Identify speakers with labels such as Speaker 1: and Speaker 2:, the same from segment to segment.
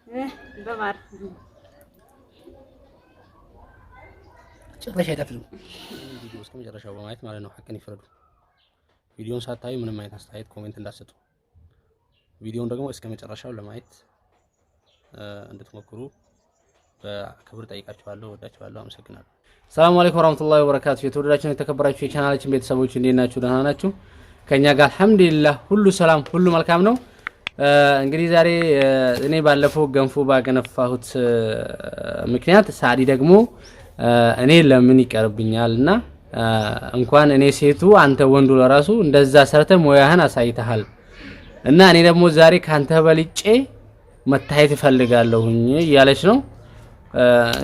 Speaker 1: በማር
Speaker 2: ጭራሽ አይጣፍጥም። ቪዲዮ እስከ መጨረሻው በማየት ማለት ነው ሐቅን ይፍረዱ። ቪዲዮውን ሳታዩ ምንም አይነት አስተያየት ኮሜንት እንዳትሰጡ። ቪዲዮውን ደግሞ እስከ መጨረሻው ለማየት እንድትሞክሩ በክብር ጠይቃችኋለሁ። ወዳችኋለሁ። አመሰግናለሁ። ሰላም አለይኩም ወራህመቱላሂ ወበረካቱ። የተወደዳችሁ የተከበራችሁ የቻናላችን ቤተሰቦች እንዴት ናችሁ? ደህና ናችሁ? ከኛ ጋር አልሐምዱሊላህ ሁሉ ሰላም፣ ሁሉ መልካም ነው። እንግዲህ ዛሬ እኔ ባለፈው ገንፎ ባገነፋሁት ምክንያት ሳዲ ደግሞ እኔ ለምን ይቀርብኛልና እንኳን እኔ ሴቱ አንተ ወንዱ ለራሱ እንደዛ ሰርተ ሞያህን አሳይተሃል እና እኔ ደግሞ ዛሬ ካንተ በልጬ መታየት እፈልጋለሁኝ እያለች ነው።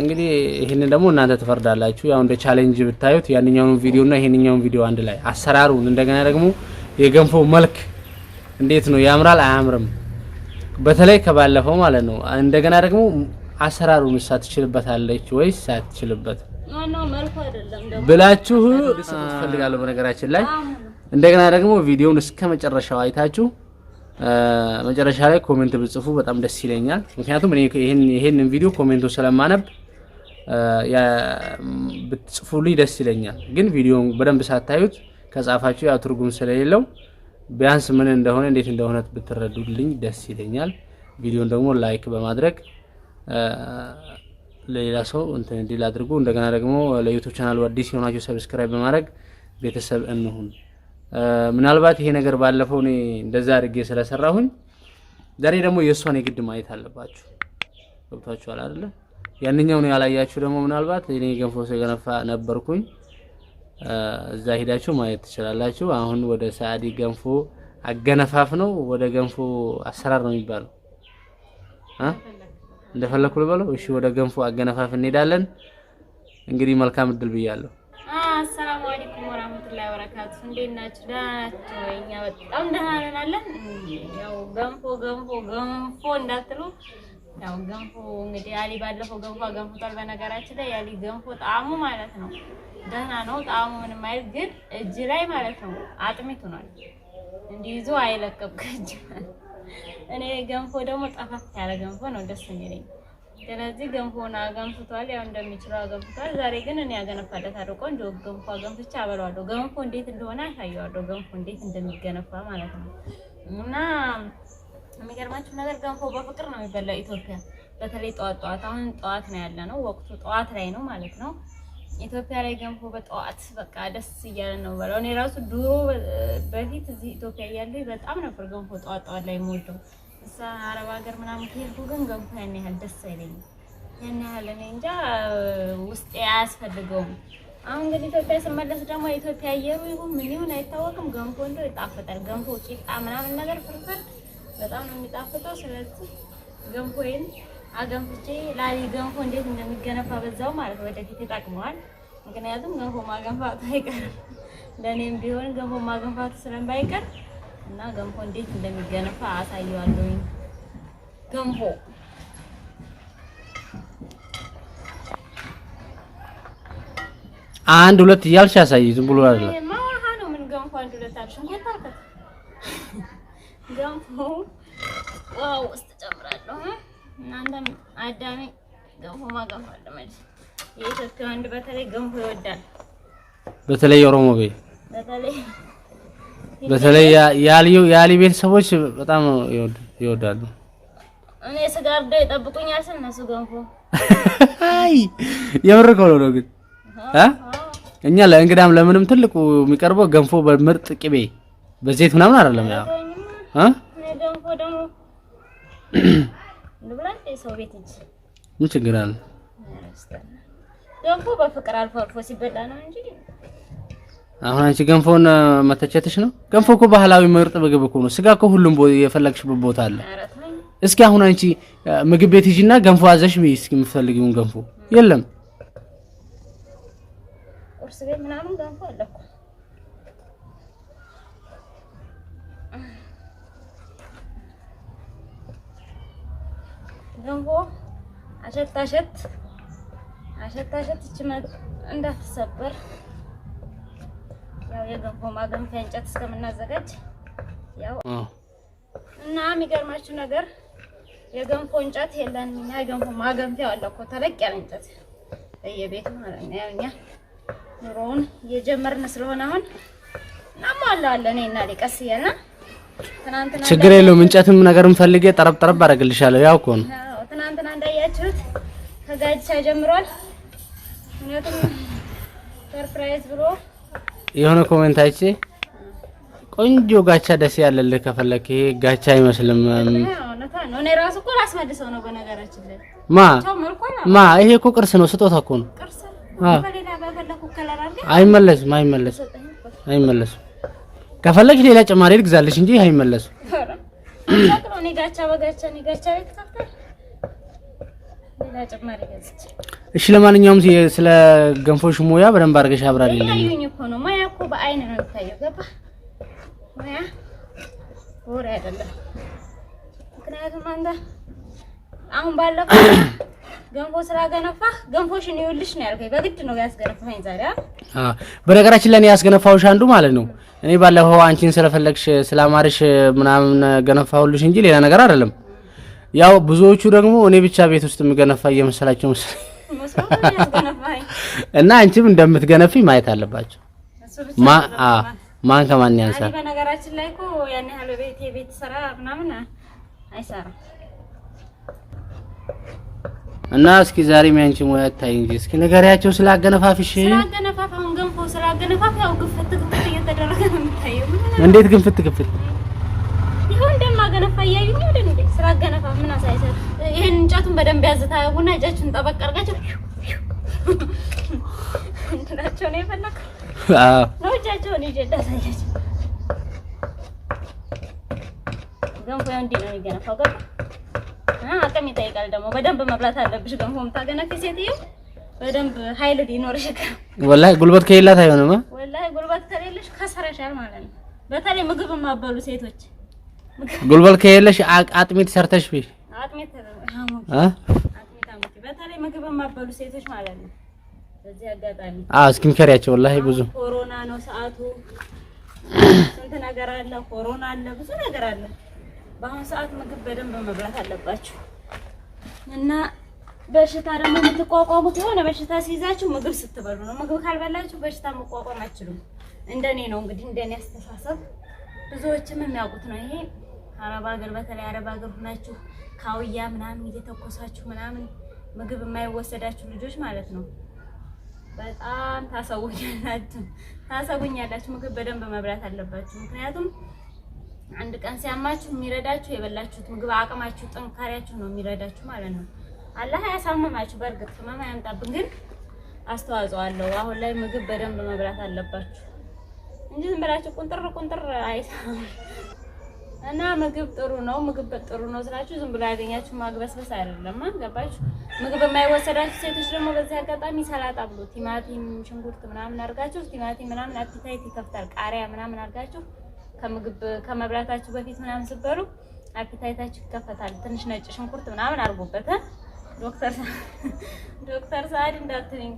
Speaker 2: እንግዲህ ይሄንን ደግሞ እናንተ ትፈርዳላችሁ። ያው እንደ ቻሌንጅ ብታዩት ያንኛውን ቪዲዮ እና ይሄንኛውን ቪዲዮ አንድ ላይ አሰራሩን እንደገና ደግሞ የገንፎ መልክ እንዴት ነው ያምራል አያምርም፣ በተለይ ከባለፈው ማለት ነው። እንደገና ደግሞ አሰራሩን ሳትችልበታለች ወይስ ሳትችልበት ብላችሁ ትፈልጋለሁ። በነገራችን ላይ እንደገና ደግሞ ቪዲዮውን እስከ መጨረሻው አይታችሁ መጨረሻ ላይ ኮሜንት ብጽፉ በጣም ደስ ይለኛል። ምክንያቱም እኔ ይሄንን ቪዲዮ ኮሜንቱ ስለማነብ ብትጽፉልኝ ደስ ይለኛል። ግን ቪዲዮውን በደንብ ሳታዩት ከጻፋችሁ ያው ትርጉም ስለሌለው ቢያንስ ምን እንደሆነ እንዴት እንደሆነ ብትረዱልኝ ደስ ይለኛል። ቪዲዮውን ደግሞ ላይክ በማድረግ ለሌላ ሰው እንትን እንዲል አድርጉ። እንደገና ደግሞ ለዩቲዩብ ቻናሉ አዲስ የሆናችሁ ሰብስክራይብ በማድረግ ቤተሰብ እንሁን። ምናልባት ይሄ ነገር ባለፈው እኔ እንደዛ አድርጌ ስለሰራሁኝ ዛሬ ደግሞ የእሷን የግድ ማየት አለባችሁ። ገብታችኋል አይደለ? ያንኛውን ያላያችሁ ደግሞ ምናልባት እኔ ገንፎ ሰገነፋ ነበርኩኝ፣ እዛ ሄዳችሁ ማየት ትችላላችሁ። አሁን ወደ ሳዲ ገንፎ አገነፋፍ ነው፣ ወደ ገንፎ አሰራር ነው የሚባለው እንደፈለኩ ልበለው። እሺ ወደ ገንፎ አገነፋፍ እንሄዳለን። እንግዲህ መልካም እድል ብያለሁ።
Speaker 1: አሰላሙ አለይኩም ወራህመቱላሂ ወበረካቱ። እንዴት ናችሁ? ደህና ናችሁ? እኛ በጣም ደህና ነን አለን። ያው ገንፎ እንዳትሉ፣ ያው ገንፎ እንግዲህ አሊ ባለፈው ገንፎ ገንፎታል። በነገራችን ላይ ያሊ ገንፎ ጣዕሙ ማለት ነው ደህና ነው። ጣዕሙ ምንም አይል፣ ግን እጅ ላይ ማለት ነው አጥሚት ሆኗል። እንዲይዞ አይለቀም ከእጅ። እኔ ገንፎ ደግሞ ጠፋፍ ያለ ገንፎ ነው ደስ የሚለኝ። ስለዚህ ገንፎና ገንፍቷል፣ ያው እንደሚችለው ገንፍቷል። ዛሬ ግን እኔ ያገነፋለታለሁ። ቆንጆ ገንፎ ገንፍቻ አበላዋለሁ። ገንፎ እንዴት እንደሆነ አሳየዋለሁ፣ ገንፎ እንዴት እንደሚገነፋ ማለት ነው። እና የሚገርማችሁ ነገር ገንፎ በፍቅር ነው የሚበላው ኢትዮጵያ፣ በተለይ ጠዋት። አሁን ጠዋት ነው ያለ ነው፣ ወቅቱ ጠዋት ላይ ነው ማለት ነው። ኢትዮጵያ ላይ ገንፎ በጠዋት በቃ ደስ እያለ ነው በለው። እኔ ራሱ ድሮ በፊት እዚህ ኢትዮጵያ እያለሁ በጣም ነበር ገንፎ ጠዋት ላይ የምወደው። እዛ አረብ ሀገር ምናምን ከሄድኩ ግን ገንፎ ያን ያህል ደስ አይለኝም። ያን ያህል እኔ እንጃ ውስጤ አያስፈልገውም። አሁን ግን ኢትዮጵያ ስመለስ ደግሞ የኢትዮጵያ አየሩ ይሁን ምን ይሁን አይታወቅም፣ ገንፎ እንደው ይጣፍጣል። ገንፎ ቂጣ ምናምን ነገር ፍርፍር በጣም ነው የሚጣፍጠው። ስለዚህ ገንፎዬን አገንፍቼ ላሊ ገንፎ እንዴት እንደሚገነፋ በዛው ማለት ወደፊት ይጠቅመዋል። ምክንያቱም ገንፎ ማገንፋቱ አይቀርም፣ ለኔም ቢሆን ገንፎ ማገንፋቱ ስለማይቀር እና ገንፎ እንዴት እንደሚገነፋ አሳየዋለሁኝ። ገንፎ
Speaker 2: አንድ ሁለት እያልሽ አሳይ፣ ዝም ብሎ አይደለም
Speaker 1: ማውሃ ነው። ምን ገንፎ አንድ ሁለት አልሽ? እንኳን ገንፎ ዋው ውስጥ ጨምራለሁ። እናንተም አዳሜ ገንፎ ማገንፋት ማለት የኢትዮጵያ ወንድ በተለይ ገንፎ ይወዳል።
Speaker 2: በተለይ ኦሮሞ ቤት በተለይ ያሊ ቤተሰቦች በጣም ይወዳሉ።
Speaker 1: እኔ ስጋር ደ ይጠብቁኛል ስል እነሱ ገንፎ
Speaker 2: አይ የምርኮሎ ነው። ግን እኛ ለእንግዳም ለምንም ትልቁ የሚቀርበው ገንፎ በምርጥ ቅቤ በዘይት ምናምን አይደለም። ያው
Speaker 1: እኔ ገንፎ ደግሞ ልብላት የሰው ቤት እንጂ
Speaker 2: ምን ችግር አለ?
Speaker 1: ገንፎ በፍቅር አልፎ አልፎ ሲበላ ነው እንጂ።
Speaker 2: አሁን አንቺ ገንፎን መተቸትሽ ነው? ገንፎ እኮ ባህላዊ ምርጥ ምግብ እኮ ነው። ስጋ እኮ ሁሉም የፈለግሽበት ቦታ አለ። እስኪ አሁን አንቺ ምግብ ቤት ሂጂና ገንፎ አዘሽ ቢ እስኪ የምትፈልጊውን ገንፎ የለም።
Speaker 1: ቁርስ ቤት ምናምን ገንፎ አለ እኮ። ገንፎ አሸት እችመት እንዳትሰበር ያው የገንፎ ማገንፊያ እንጨት እስከምናዘጋጅ ያው እና የሚገርማችሁ ነገር የገንፎ እንጨት የለንም እኛ። የገንፎ ማገንፊያ አለ እኮ ተለቅ ያለ እንጨት በየቤቱ ማለት ነው። ያው እኛ ኑሮውን እየጀመርን ስለሆነ አሁን እናሟላዋለን እኔና ሊቀስ እያልን ትናንትና
Speaker 2: ችግር የለውም። እንጨትም ነገርም ፈልጌ ጠረብ አደርግልሻለሁ። ያው እኮ ነው።
Speaker 1: አዎ ትናንትና እንዳያችሁት ከጋጅቻ ጀምሯል። ምክንያቱም ሰርፕራይዝ ብሎ የሆነ
Speaker 2: ኮሜንት አይቼ ቆንጆ ጋቻ ደስ ያለልህ ከፈለክ ይሄ ጋቻ አይመስልም።
Speaker 1: እኔ ራሱ እኮ ላስመልሰው ነው በነገራችን ላይ
Speaker 2: ይሄ እኮ ቅርስ ነው፣ ስጦታ እኮ ነው። አይመለስም። ከፈለግሽ ሌላ ጭማሪ ልግዛልሽ እንጂ አይመለስም። እሺ ለማንኛውም ስለ ገንፎሽ ሙያ በደንብ አድርገሽ አብራሪልኝ።
Speaker 1: ይሄኝ እኮ ነው ሙያ እኮ በአይን ነው የሚታየው። ገባ ሙያ ወሬ አይደለም። ምክንያቱም አንተ አሁን ባለፈው ገንፎ ስላገነፋህ ገንፎሽን ይኸውልሽ ነው ያልከኝ። በግድ ነው ያስገነፋኝ ዛሬ።
Speaker 2: በነገራችን ላይ ያስገነፋውሽ አንዱ ማለት ነው እኔ ባለፈው አንቺን ስለፈለግሽ ስላማርሽ ምናምን ገነፋሁልሽ እንጂ ሌላ ነገር አይደለም። ያው ብዙዎቹ ደግሞ እኔ ብቻ ቤት ውስጥ የምገነፋ እየመሰላቸው እና አንቺም እንደምትገነፊ ማየት አለባቸው። ማን ከማን ያንሳል?
Speaker 1: በነገራችን ላይ እኮ ያን ያህል ቤት ሰራ ምናምን አይሰራም።
Speaker 2: እና እስኪ ዛሬ ሚያንቺ ሙያ ታይ እንጂ እስኪ ነገሪያቸው ስላገነፋፍሽ።
Speaker 1: ስላገነፋፋውን ገንፎ ስላገነፋፋው ግፍት እየተደረገ ነው የምታየው።
Speaker 2: እንዴት ግፍት
Speaker 1: ይሁን እንደማገነፋ እያዩኝ ወደ እንዴ ስላገነፋ ምን አሳይሰት። ይሄን እንጨቱን በደንብ ያዝታውና እጃችሁን ጠበቅ አድርጋችሁ እንትናቸው ነው የፈለከ ነው እጃቸውን ይጀዳሳያችሁ። ገንፎ እንዴ ነው የሚገነፋው? ገባ አቅም ይጠይቃል ደግሞ በደንብ መብላት አለብሽ። ገንፎ የምታገነፊ ሴትዮ በደንብ ኃይል ሊኖርሽ ይገባል።
Speaker 2: ወላሂ ጉልበት ከሌላት አይሆንም።
Speaker 1: ወላሂ ጉልበት ከሌለሽ ከሰረሻል ማለት ነው። በተለይ ምግብ የማበሉ ሴቶች
Speaker 2: ጉልበት ከሌለሽ አጥሚት ሰርተሽ ቢ
Speaker 1: አጥሚት በተለይ ምግብ የማበሉ ሴቶች ማለት ነው። በዚህ አጋጣሚ
Speaker 2: እስኪ ምከሪያቸው። ወላሂ ብዙ
Speaker 1: ኮሮና ነው ሰዓቱ፣ ስንት ነገር አለ፣ ኮሮና አለ፣ ብዙ ነገር አለ። በአሁኑ ሰዓት ምግብ በደንብ መብላት አለባችሁ። እና በሽታ ደግሞ የምትቋቋሙት የሆነ በሽታ ሲይዛችሁ ምግብ ስትበሉ ነው። ምግብ ካልበላችሁ በሽታ መቋቋም አትችሉም። እንደኔ ነው እንግዲህ እንደኔ አስተሳሰብ፣ ብዙዎችም የሚያውቁት ነው ይሄ። አረብ ሀገር በተለይ አረብ ሀገር ሆናችሁ ካውያ ምናምን እየተኮሳችሁ ምናምን ምግብ የማይወሰዳችሁ ልጆች ማለት ነው በጣም ታሰቡኛላችሁ። ምግብ በደንብ መብላት አለባችሁ። ምክንያቱም አንድ ቀን ሲያማችሁ የሚረዳችሁ የበላችሁት ምግብ አቅማችሁ፣ ጥንካሬያችሁ ነው የሚረዳችሁ ማለት ነው። አላህ ያሳመማችሁ። በእርግጥ ህመም አያምጣብን፣ ግን አስተዋጽኦ አለው። አሁን ላይ ምግብ በደንብ መብላት አለባችሁ እንጂ ዝም ብላችሁ ቁንጥር አይሳም። እና ምግብ ጥሩ ነው። ምግብ ጥሩ ነው ስላችሁ ዝም ብሎ ያገኛችሁ ማግበስበስ አይደለም። ገባችሁ? ምግብ የማይወሰዳችሁ ሴቶች ደግሞ በዚህ አጋጣሚ ሰላጣ ብሎ ቲማቲም፣ ሽንኩርት ምናምን አድርጋችሁ ቲማቲም ምናምን አፒታይት ይከፍታል። ቃሪያ ምናምን አድርጋችሁ ከምግብ ከመብላታችሁ በፊት ምናምን ስትበሉ አፒታይታችሁ ይከፈታል። ትንሽ ነጭ ሽንኩርት ምናምን አድርጉበት። ዶክተር ሰዓድ እንዳትኝ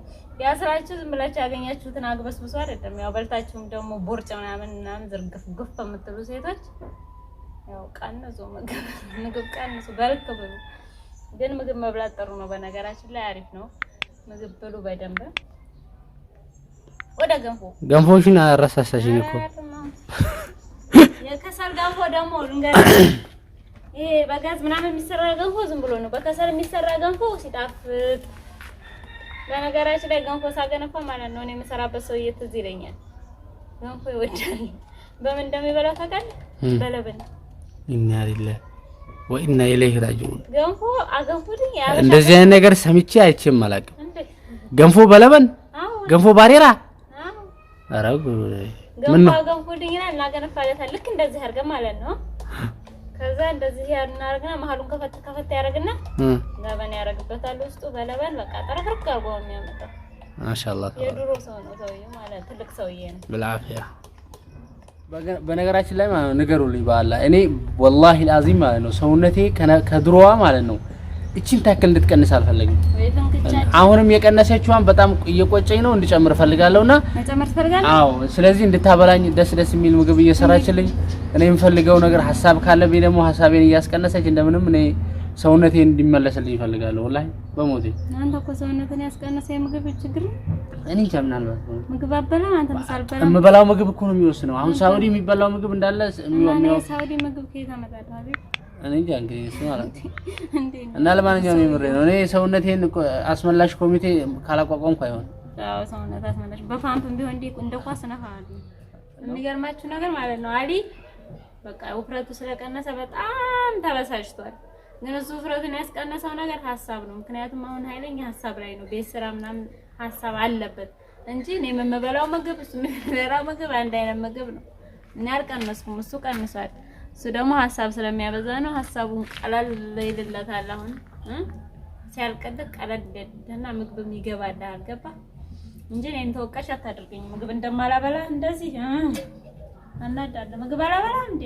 Speaker 1: ያስራችሁ ዝም ብላችሁ ያገኛችሁትን አግበስብሱ አይደለም። ያው በልታችሁም ደግሞ ቦርጭ ምናምን ዝርግፍ ግፍ የምትሉ ሴቶች ያው ቀንሱ፣ ምግብ ቀንሱ፣ በልክ ብሉ። ግን ምግብ መብላት ጥሩ ነው። በነገራችን ላይ አሪፍ ነው። ምግብ ብሉ በደንብ። ወደ
Speaker 2: ገንፎሽን አረሳሳሽኝ እኮ
Speaker 1: የከሰል ገንፎ ደግሞ ልንገርህ፣ ይሄ በጋዝ ምናምን የሚሰራ ገንፎ ዝም ብሎ ነው። በከሰል የሚሰራ ገንፎ ሲጣፍጥ። በነገራችን ላይ ገንፎ ሳገነፋ ማለት ነው እኔ የምሰራበት ሰውዬ ትዝ ይለኛል። ገንፎ ይወዳል። በምን እንደሚበላው ታውቃለህ? በለበን። ኢና ሊላሂ ወኢና ኢለይሂ ራጂዑን። ገንፎ አገንፉልኝ ያለ
Speaker 2: እንደዚህ አይነት ነገር ሰምቼ አይቼም አላውቅም። ገንፎ በለበን፣ ገንፎ ባሬራ። አረጉ
Speaker 1: ገንፎ አገንፉልኝ እና እናገነፋለታል። ልክ እንደዚህ አድርገን ማለት ነው። ከዛ እንደዚህ ያናርግና መሀሉን ከፈት ያደርግና ለበን ያደርግበታል። ውስጡ በለበን በቃ ተረክርክ አርጎ የሚያመጣው
Speaker 2: ማሻአላህ።
Speaker 1: የድሮ ሰው ነው ሰውዬው ማለት ትልቅ ሰውዬ ነው።
Speaker 2: ብልዓፊያ። በነገራችን ላይ ማለት ነው ንገሩልኝ በአላህ እኔ ወላሂ አልዓዚም ማለት ነው ሰውነቴ ከድሮዋ ማለት ነው እቺን ታክል እንድትቀንስ አልፈልግም። አሁንም የቀነሰችዋን በጣም እየቆጨኝ ነው እንድጨምር ፈልጋለሁና
Speaker 1: መጨመር ትፈልጋለህ?
Speaker 2: አዎ። ስለዚህ እንድታበላኝ ደስ የሚል ምግብ እየሰራችልኝ እኔ የምፈልገው ነገር ሐሳብ ካለብኝ ደግሞ ሐሳቤን እያስቀነሰች እንደምንም እኔ ሰውነቴ እንዲመለስልኝ እፈልጋለሁ ወላሂ በሞቴ።
Speaker 1: አንተ እኮ ሰውነትን ያስቀነሰ የምግብ ችግር ነው።
Speaker 2: እኔ እንጃ ምናልባት
Speaker 1: ምግብ አበላ አንተ ምሳልበላ
Speaker 2: የምበላው ምግብ እኮ ነው የሚወስነው። አሁን ሳውዲ የሚበላው ምግብ እንዳለ የሚወስነው
Speaker 1: ሳውዲ ምግብ ከየት አመጣለሁ አይደል?
Speaker 2: እኔ እንጃ እንግዲህ እሱ ማለት እና ለማንኛውም የምሬ ነው። እኔ ሰውነቴን አስመላሽ ኮሚቴ ካላቋቋምኩ አይሆንም።
Speaker 1: አዎ ሰውነት አስመላሽ በፋምፕም ቢሆን እንደ ኳስ ነፋሉ። የሚገርማችሁ ነገር ማለት ነው አሊ በቃ ውፍረቱ ስለቀነሰ በጣም ተበሳጭቷል። ግን እሱ ውፍረቱን ያስቀነሰው ነገር ሀሳብ ነው። ምክንያቱም አሁን ኃይለኛ ሀሳብ ላይ ነው። ቤት ስራ ምናምን ሀሳብ አለበት እንጂ እኔ የምበላው ምግብ እሱ የሚበላው ምግብ አንድ አይነት ምግብ ነው። እኔ አልቀነስኩም፣ እሱ ቀንሷል። እሱ ደግሞ ሀሳብ ስለሚያበዛ ነው። ሀሳቡን ቀለል ይልለታል። አሁን ሲያልቀልቅ ቀለል ይልና ምግብ ይገባል። አልገባ እንጂ እኔን ተወቃሽ አታድርገኝ። ምግብ እንደማላበላ እንደዚህ አናዳለ ምግብ አላበላ እንዴ?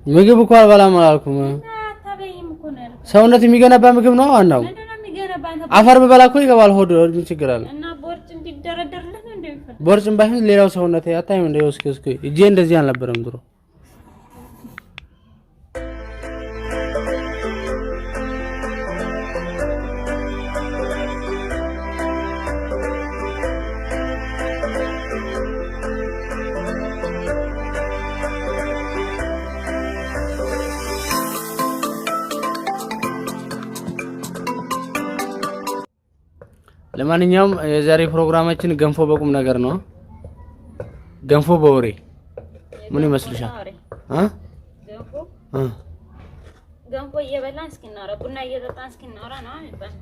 Speaker 2: ምግብ እኮ አልበላም አላልኩም።
Speaker 1: አታበይም እኮ ነው ያልኩት።
Speaker 2: ሰውነት የሚገነባ ምግብ ነው ዋናው።
Speaker 1: ምንድነው የሚገነባ?
Speaker 2: አፈር ብበላ እኮ ይገባል ሆድ። ምን ችግር አለ?
Speaker 1: እና ቦርጭ እንዲደረደርልህ ነው እንደሚፈልግ
Speaker 2: ቦርጭም ባይሆን ሌላው ሰውነት አታይም እንደ እስኪ እጄ እንደዚህ አልነበረም ድሮ። ለማንኛውም የዛሬ ፕሮግራማችን ገንፎ በቁም ነገር ነው። ገንፎ በወሬ ምን ይመስልሻል?
Speaker 1: ገንፎ እየበላን እስኪ እናወራ፣ ቡና እየጠጣን እስኪ እናወራ ነው አይባል።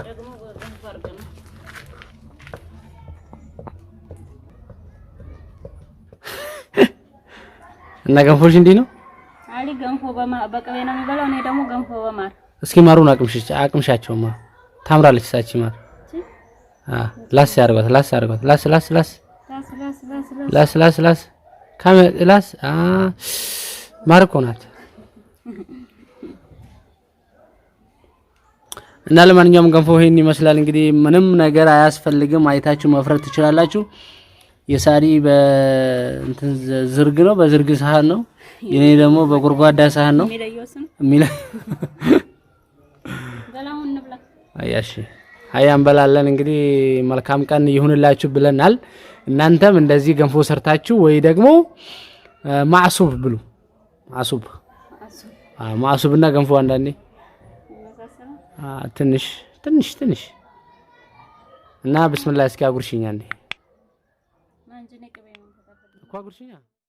Speaker 1: ደግሞ ገንፎ አድርገን ነው
Speaker 2: እና ገንፎሽ እንዲህ ነው
Speaker 1: አሊ። ገንፎ በቅቤ ነው የሚበላው። እኔ ደግሞ ገንፎ በማር።
Speaker 2: እስኪ ማሩን አቅምሻቸውማ ታምራለች ሳቺ ማር። ላስ ያርጓት ላስ ካሜራ ላስ ማር እኮ ናት። እና ለማንኛውም ገንፎ ይሄን ይመስላል እንግዲህ። ምንም ነገር አያስፈልግም። አይታችሁ መፍረት ትችላላችሁ። የሳሪ በእንትን ዝርግ ነው፣ በዝርግ ሳህን ነው። የኔ ደግሞ በጎርጓዳ ሳህን ነው የሚለው አያሺ ሀያ እንበላለን እንግዲህ። መልካም ቀን ይሁንላችሁ ብለናል። እናንተም እንደዚህ ገንፎ ሰርታችሁ ወይ ደግሞ ማዕሱብ ብሉ። ማዕሱብና ገንፎ አንዳንዴ ትንሽ እና ብስሚላህ እስኪ አጉርሽኛ እንዴ ማንጀኔ ከበይ ነው ተጣጣ እኮ አጉርሽኛ